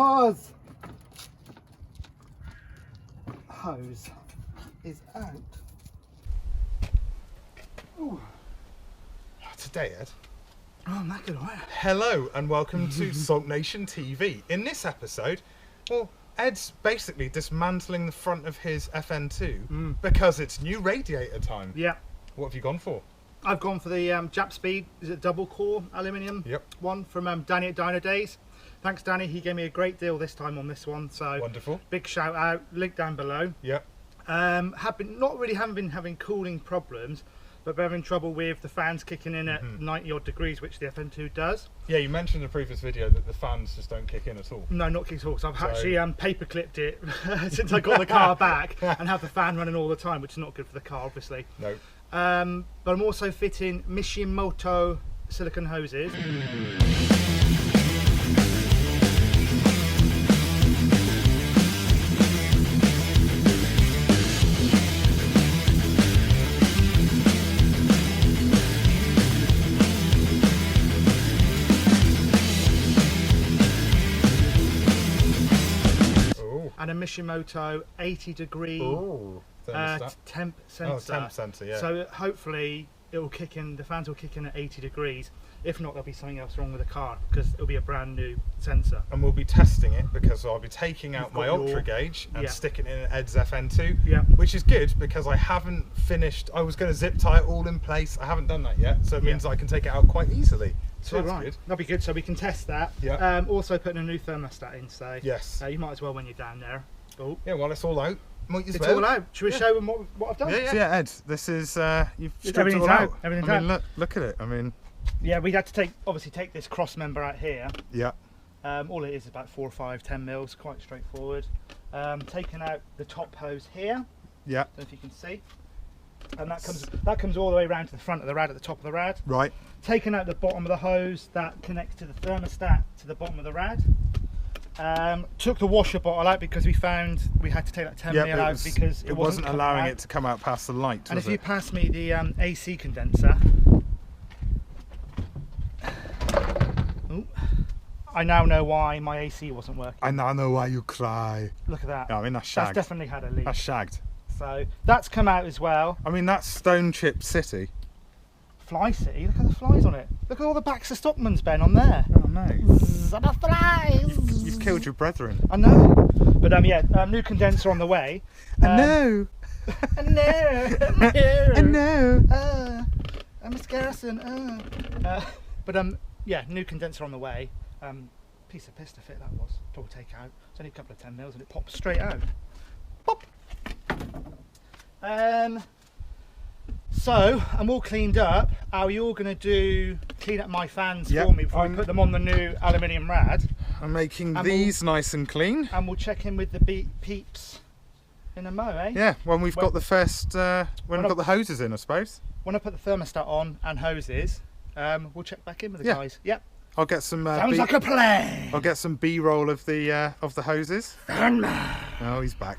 because hose is out. Ooh. Today, Ed. Oh, I'm not good, right? Hello and welcome to SULKNATIONtv. In this episode, well, Ed's basically dismantling the front of his Fn2 because it's new radiator time. Yeah. What have you gone for? I've gone for the JAPSPEED, is it double core aluminium one from Danny at Dino Days. Thanks, Danny. He gave me a great deal this time on this one. So wonderful. Big shout out. Link down below. Yep. Haven't been having cooling problems, but we're having trouble with the fans kicking in at 90 odd degrees, which the Fn2 does. Yeah, you mentioned in a previous video that the fans just don't kick in at all. No, not kick at all. So I've actually paper clipped it since I got the car back and have the fan running all the time, which is not good for the car, obviously. No. But I'm also fitting Mishimoto silicone hoses. And a Mishimoto 80 degree temp sensor. Oh, temp sensor, yeah. So hopefully it will kick in, the fans will kick in at 80 degrees. If not, there'll be something else wrong with the car because it'll be a brand new sensor. And we'll be testing it because I'll be taking out my ultra gauge and sticking it in Ed's Fn2, which is good because I haven't finished. I was going to zip tie it all in place. I haven't done that yet, so it means I can take it out quite easily. So that's good. That'll be good, so we can test that. Yeah. Also putting a new thermostat in, so yes. You might as well when you're down there. Oh. Yeah, well, it's all out. It's all out. Should we show them what I've done? Yeah, so Ed, this is you've stripped everything's it all out. Everything's I mean, look at it. I mean, yeah, we'd have to obviously take this cross member out here. Yeah. All it is about 4 or 5, 10 mils, quite straightforward. Taking out the top hose here. Yeah. Don't know if you can see. And that comes all the way around to the front of the rad at the top of the rad. Right. Taking out the bottom of the hose that connects to the thermostat to the bottom of the rad. Took the washer bottle out because we found we had to take that 10 mil out because it wasn't allowing it to come out past the light. And if you pass me the AC condenser, I now know why my AC wasn't working. I now know why you cry. Look at that. Yeah, I mean that's shagged. That's definitely had a leak. That's shagged. So that's come out as well. I mean that's Stone Chip City. Fly City, look at the flies on it. Look at all the Baxter Stockman's, Ben, on there. Oh no. The flies! You've killed your brethren. I know. But new condenser on the way. I know. I know. I know. Miss Garrison. New condenser on the way. Piece of piss to fit that was. Double take out. It's only a couple of 10 mils and it pops straight out. Pop! So I'm all cleaned up. Are you all going to clean up my fans for me before I put them on the new aluminium rad? I'm making these nice and clean. And we'll check in with the peeps in a mo, eh? Yeah, when we've got the first, when we've got the hoses in, I suppose. When I put the thermostat on and hoses, we'll check back in with the guys. Yep. I'll get some. Sounds like a plan. I'll get some B-roll of the hoses. Oh, he's back.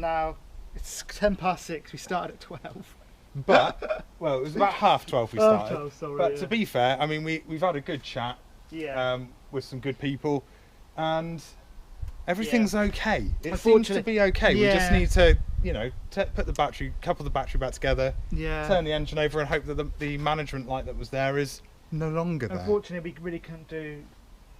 Now it's 6:10. We started at 12. But well, it was about 12:30 we started. 12, sorry, but to be fair, I mean we've had a good chat. With some good people, and everything's okay. It seems to be okay. We just need to, put couple the battery back together. Turn the engine over and hope that the management light that was there is no longer there. Unfortunately, we really couldn't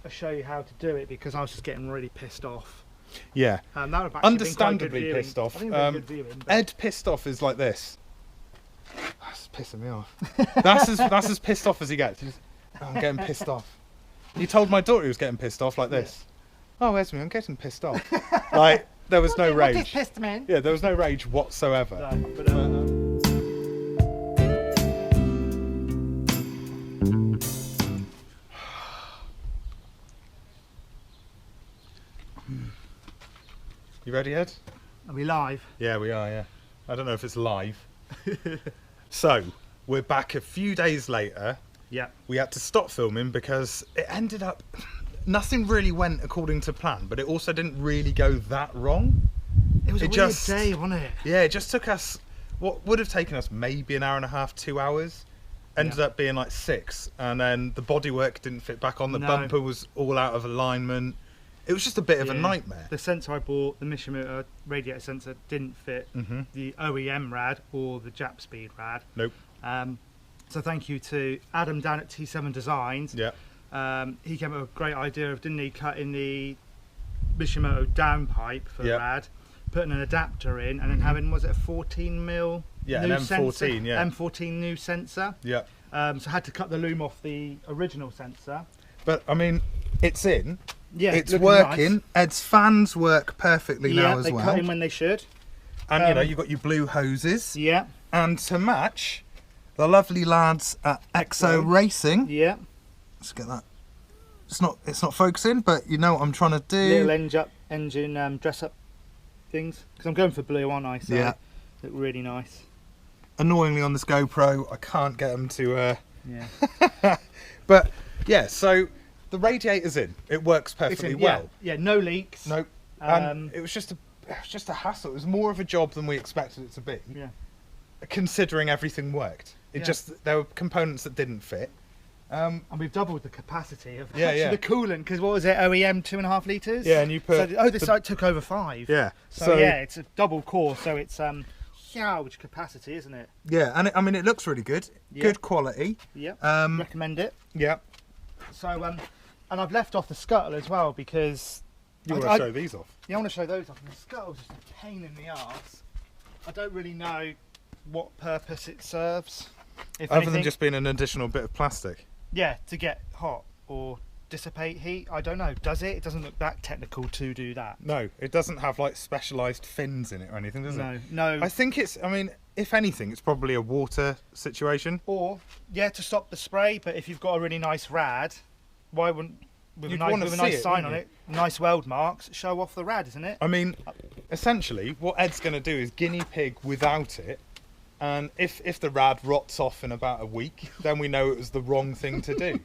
show you how to do it because I was just getting really pissed off. Yeah, that would have understandably pissed off. I think good viewing, Ed pissed off is like this. That's pissing me off. That's as pissed off as he gets. I'm getting pissed off. He told my daughter he was getting pissed off like this. Oh, Esme, I'm getting pissed off. Like there was no rage. What is pissed, man? Yeah, there was no rage whatsoever. No, but, You ready, Ed? Are we live? Yeah, we are, yeah. I don't know if it's live. So, we're back a few days later. Yeah. We had to stop filming because it ended up... Nothing really went according to plan, but it also didn't really go that wrong. It was a weird day, wasn't it? Yeah, it just took us... What would have taken us maybe an hour and a half, 2 hours, ended up being like 6, and then the bodywork didn't fit back on. The bumper was all out of alignment. It was just a bit of a nightmare. The sensor I bought, the Mishimoto radiator sensor, didn't fit the OEM rad or the JAPSPEED rad. Nope. So thank you to Adam down at T7 Designs. Yeah. He came up with a great idea of, didn't he, cutting the Mishimoto downpipe for the rad, putting an adapter in, and then having, was it a 14mm new an M14, sensor? M14 new sensor. Yeah. So I had to cut the loom off the original sensor. But I mean, it's in. Yeah, it's working. Nice. Ed's fans work perfectly now as well. Yeah, they cut in when they should. And you know, you've got your blue hoses. Yeah. And to match, the lovely lads at Exo Racing. Yeah. Let's get that. It's not focusing, but you know what I'm trying to do. Little engine dress up things. Because I'm going for blue, aren't I? So yeah. Look really nice. Annoyingly on this GoPro, I can't get them to. Yeah. But yeah, so. The radiator's in. It works perfectly well. Yeah, no leaks. Nope. And it was just a hassle. It was more of a job than we expected it to be. Yeah. Considering everything worked, there were components that didn't fit. And we've doubled the capacity of the coolant, because what was it? OEM 2.5 litres. Yeah, and you put. So, this site took over 5. Yeah. So yeah, it's a double core. So it's huge capacity, isn't it? Yeah, and I mean it looks really good. Yeah. Good quality. Yeah. Recommend it. Yeah. So and I've left off the scuttle as well, because... You want to show these off? Yeah, I want to show those off. And the scuttle's just a pain in the arse. I don't really know what purpose it serves. Other than just being an additional bit of plastic? Yeah, to get hot or dissipate heat. I don't know. Does it? It doesn't look that technical to do that. No, it doesn't have like specialised fins in it or anything, does it? No. I think it's, I mean, if anything, it's probably a water situation. Or, yeah, to stop the spray, but if you've got a really nice rad... Why wouldn't, with a nice sign on it, nice weld marks, show off the rad, isn't it? I mean, essentially, what Ed's going to do is guinea pig without it, and if the rad rots off in about a week, then we know it was the wrong thing to do.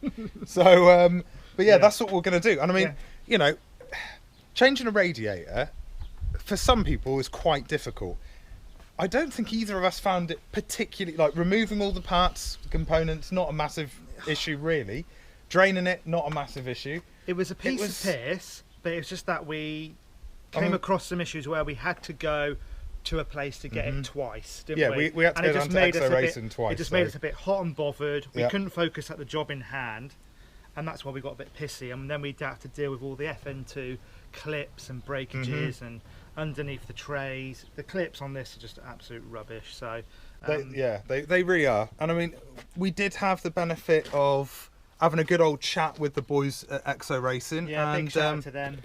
So, but yeah, that's what we're going to do. And I mean, you know, changing a radiator, for some people, is quite difficult. I don't think either of us found it particularly, like, removing all the parts, components, not a massive issue, really. Draining it, not a massive issue. It was a piece of piss, but it was just that we came across some issues where we had to go to a place to get it twice, didn't we? Yeah, we had to go down to Exo Racing twice. It just made us a bit hot and bothered. We couldn't focus at the job in hand, and that's why we got a bit pissy. And then we'd have to deal with all the Fn2 clips and breakages and underneath the trays. The clips on this are just absolute rubbish. So they really are. And I mean, we did have the benefit of having a good old chat with the boys at Exo Racing. Yeah, and, big shout out to them.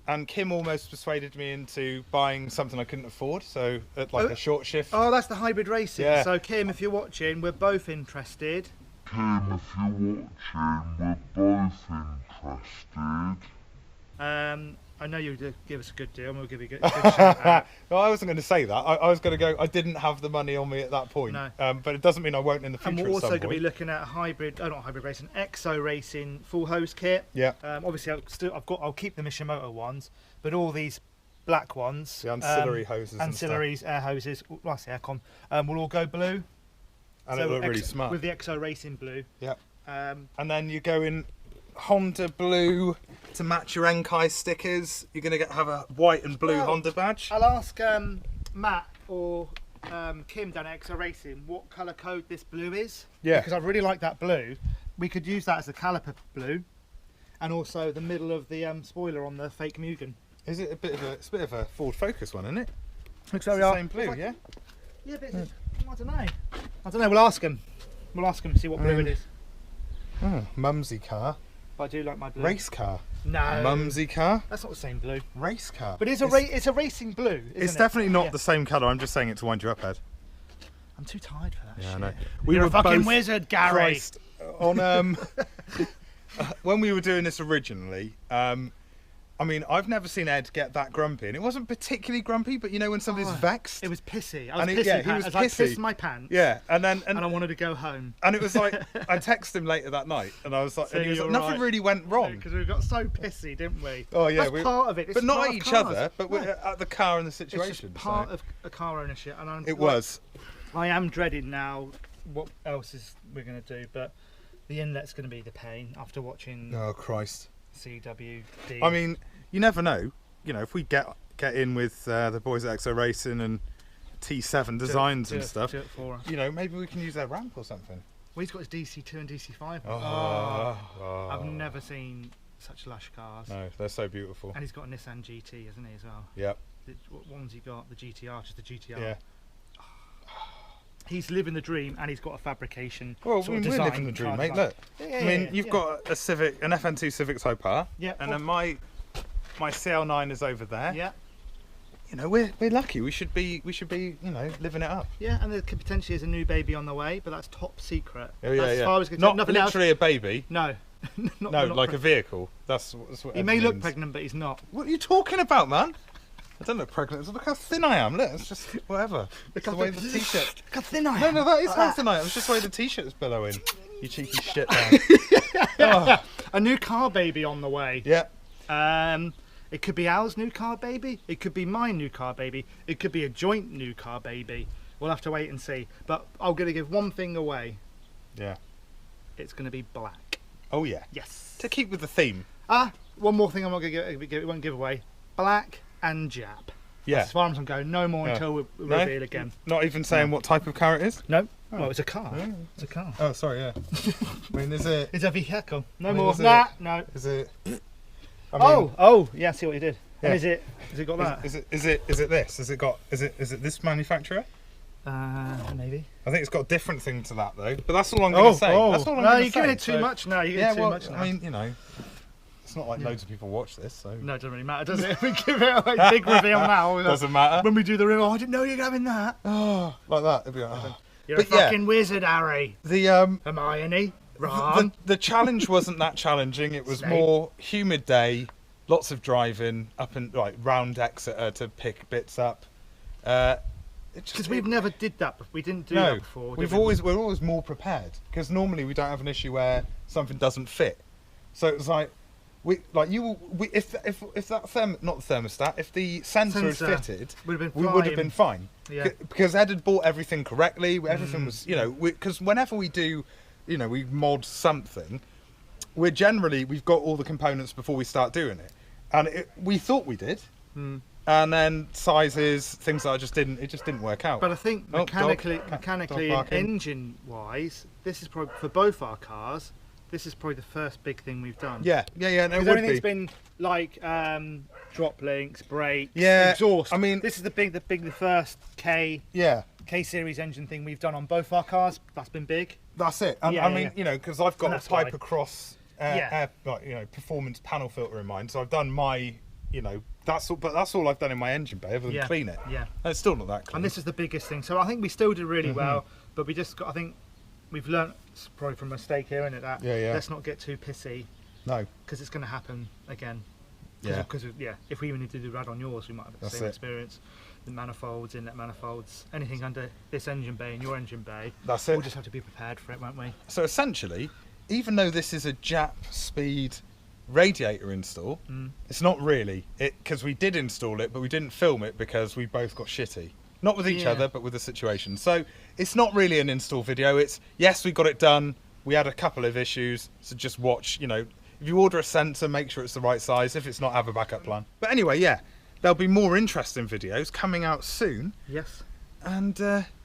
And Kim almost persuaded me into buying something I couldn't afford, so like a short shift. Oh, that's the hybrid racing. Yeah. So Kim, if you're watching, we're both interested. Kim, if you're watching, we're both interested. I know you'll give us a good deal, and we'll give you a good shout out. No, I wasn't going to say that. I was going to go, I didn't have the money on me at that point. No. But it doesn't mean I won't in the future. And we're also going to be looking at not hybrid racing, Exo Racing full hose kit. Yeah. Obviously, I'll keep the Mishimoto ones, but all these black ones, the ancillary hoses, ancillaries, air hoses, last aircon, will all go blue. And it look really smart with the Exo Racing blue. Yeah. And then you go in Honda blue to match your Enkai stickers. You're going to have a white and blue Honda badge. I'll ask Matt or Kim down at Exo Racing what colour code this blue is. Yeah. Because I really like that blue. We could use that as a caliper blue, and also the middle of the spoiler on the fake Mugen. Is it it's a bit of a Ford Focus one, isn't it? Looks very the same blue, yeah. Yeah, but I don't know. We'll ask him. See what blue it is. Oh, mumsy car. But I do like my blue. Race car. No. Mumsy car. That's not the same blue. Race car. But it's a racing blue, isn't It's definitely not the same colour. I'm just saying it to wind you up, Ed. I'm too tired for that shit. I know. You're a fucking wizard, Gary. Christ, on when we were doing this originally, I mean, I've never seen Ed get that grumpy, and it wasn't particularly grumpy, but you know when somebody's vexed? It was pissy. I was he was pissy. I pissed my pants. Yeah, and I wanted to go home. And it was like, I texted him later that night, and I was like, and he was like, nothing really went wrong. Because we got so pissy, didn't we? Oh yeah, that's part of it. But not at each other, but we're at the car and the situation. It's just part of a car ownership, and it was. I am dreading now what else is we're going to do, but the inlet's going to be the pain after watching. Oh Christ. CWD. I mean, you never know. You know, if we get in with the boys at Exo Racing and T7 designs and stuff, you know, maybe we can use their ramp or something. Well, he's got his DC2 and DC5. Oh. I've never seen such lush cars. No, they're so beautiful. And he's got a Nissan GT, hasn't he, as well? Yep. What one's he got? The GTR, just the GTR. Yeah. He's living the dream, and he's got a fabrication. Well, we're living the dream, mate. Look, I mean, you've got a Civic, an Fn2 Civic Type R. Yeah. And then my CL9 is over there. Yeah. You know, we're lucky. We should be, you know, living it up. Yeah, and there could potentially is a new baby on the way, but that's top secret. Oh yeah, that's yeah. As far as not nothing literally else. A baby. No. No, like a vehicle. That's what. He may look pregnant, but he's not. What are you talking about, man? I don't look pregnant. Look how thin I am. Look, it's just whatever. It's the way the t-shirt. Look how thin I am. No, that is how thin I am. It's just the way the t-shirt's billowing. You cheeky shit, man. A new car baby on the way. Yeah. It could be Al's new car baby. It could be my new car baby. It could be a joint new car baby. We'll have to wait and see. But I'm going to give one thing away. Yeah. It's going to be black. Oh yeah. Yes. To keep with the theme. One more thing I'm not going to give. Won't give away. Black and Jap. Yeah. As far as I'm going, no more until we reveal again. Not even saying what type of car it is? No. Oh. Well, it's a car. Yeah. It's a car. Oh, sorry, yeah. I mean, is it... It's a vehicle. No more. Nah, no. Is it... I mean, oh, yeah, I see what you did. Yeah. And has it got that? Is it this? Is it this manufacturer? Maybe. I think it's got a different thing to that though. But that's all I'm going to say. That's all I'm no, you're giving it too much now. You're giving it too much now. I mean, you know, it's not like loads of people watch this, so. No, it doesn't really matter, does it? We give it a big reveal now. Doesn't matter. When we do the reveal, I didn't know you were having that. Oh, like that. It'd be like, oh. You're a fucking wizard, Harry. Hermione. Ron. The challenge wasn't that challenging. It was more humid day, lots of driving up and round Exeter to pick bits up. Because we've never did that. We didn't do that before. We're always more prepared because normally we don't have an issue where something doesn't fit. So it's like if that not the thermostat, if the sensor had fitted, we would have been fine. Yeah. Because Ed had bought everything correctly. Everything was, you know, because whenever we do, you know, we mod something, we've got all the components before we start doing it, and we thought we did. And then sizes, things that just didn't work out. But I think mechanically and engine-wise, this is probably for both our cars. This is probably the first big thing we've done. Yeah. No, everything's been like drop links, brakes, exhaust. I mean, this is the first K series engine thing we've done on both our cars. That's been big. That's it. And I mean, you know, because I've got a Piper Cross performance panel filter in mind, so I've done my, you know. That's all I've done in my engine bay, other than clean it. Yeah. And it's still not that clean. And this is the biggest thing. So I think we still did really well, but we just got. I think we've learnt probably from a mistake here, isn't it? That let's not get too pissy. No. Because it's going to happen again. Yeah. Because if we even need to do rad on yours, we might have the same experience. The manifolds, inlet manifolds, anything under this engine bay and your engine bay. That's it. We'll just have to be prepared for it, won't we? So essentially, even though this is a JAPSPEED radiator install, it's not really because we did install it, but we didn't film it because we both got shitty, not with each other but with the situation. So it's not really an install video. It's yes, we got it done, we had a couple of issues, so just watch. You know, if you order a sensor, make sure it's the right size. If it's not, have a backup plan. But anyway, there'll be more interesting videos coming out soon. Yes. And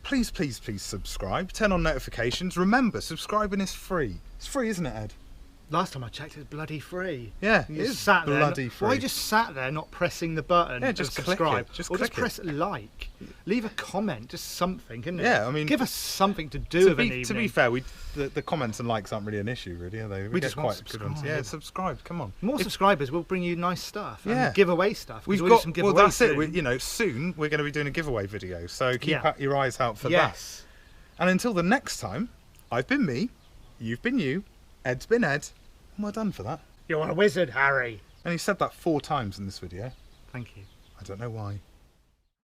please subscribe, turn on notifications. Remember, subscribing is free. It's free, isn't it, Ed? Last time I checked, it was bloody free. Yeah, it is bloody free. Why you just sat there not pressing the button? Yeah, just subscribe. Just press like. Leave a comment, just something, isn't it? Yeah, I mean, give us something to do of an evening. To be fair, the comments and likes aren't really an issue, really, are they? We just want good ones. Yeah, subscribe. Come on. More subscribers will bring you nice stuff. And giveaway stuff. We've got some giveaways. Well, that's it. Soon we're going to be doing a giveaway video, so keep your eyes out for that. And until the next time, I've been me, you've been you, Ed's been Ed. Well done for that. You're a wizard, Harry. And he said that 4 times in this video. Thank you. I don't know why.